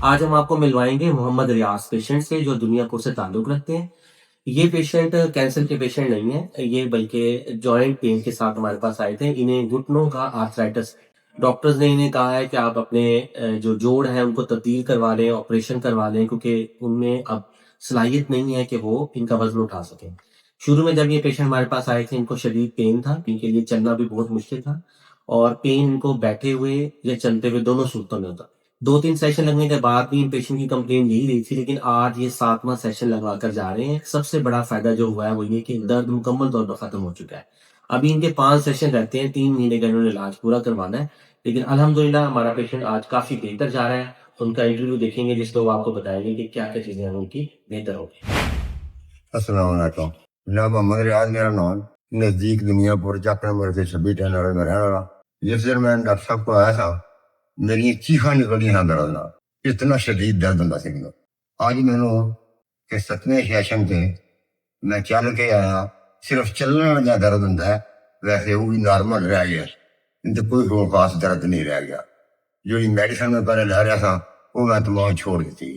آج ہم آپ کو ملوائیں گے محمد ریاض پیشنٹ سے جو دنیا پور سے تعلق رکھتے ہیں۔ یہ پیشنٹ کینسر کے پیشنٹ نہیں ہے، یہ بلکہ جوائنٹ پین کے ساتھ ہمارے پاس آئے تھے۔ انہیں گھٹنوں کا آرتھرائٹس، ڈاکٹرز نے انہیں کہا ہے کہ آپ اپنے جو جوڑ ہیں ان کو تبدیل کروا لیں، آپریشن کروا لیں، کیونکہ ان میں اب صلاحیت نہیں ہے کہ وہ ان کا وزن اٹھا سکیں۔ شروع میں جب یہ پیشنٹ ہمارے پاس آئے تھے ان کو شدید پین تھا، ان کے لیے چلنا بھی بہت مشکل تھا، اور پین ان کو بیٹھے ہوئے یا چلتے ہوئے دونوں صورتوں میں ہوتا۔ 2-3 سیشن لگنے کے بعد بھی ان پیشنٹ کی کمپلین یہی رہی تھی، لیکن آج یہ 7واں سیشن لگوا کر جا رہے ہیں۔ سب سے بڑا فائدہ جو ہوا ہے وہ یہ کہ درد مکمل طور پر ختم ہو چکا ہے۔ ابھی ان کے 5 سیشن رہتے ہیں، 3 مہینے کا انہوں نے علاج پورا کروانا ہے، لیکن الحمدللہ ہمارا پیشنٹ آج کافی بہتر جا رہا ہے۔ ان کا انٹرویو دیکھیں گے جس کو وہ آپ کو بتائیں گے کہ کیا کیا چیزیں ہیں ان کی بہتر ہوگی۔ السلام علیکم جناب، محمد ریاض میرا نام، نزدیک دنیا پور چاکر نمبر 26 ٹین والے میں رہنے والا۔ جس دن میں ڈاکٹر صاحب کو آیا تھا میری چیخاں نکلی ہیں درد نہ، اتنا شدید درد ہوندا سی مینوں۔ آج مینوں کہ 7ویں سیشن تے میں چل کے آیا، صرف چلنے والا درد ہوندا ہے، ویسے وہ بھی نارمل رہ گیا، تے کوئی خاص درد نہیں رہ گیا۔ جو میڈیسن میں پہلے لے رہا تھا وہ میں تمام چھوڑ دیتی۔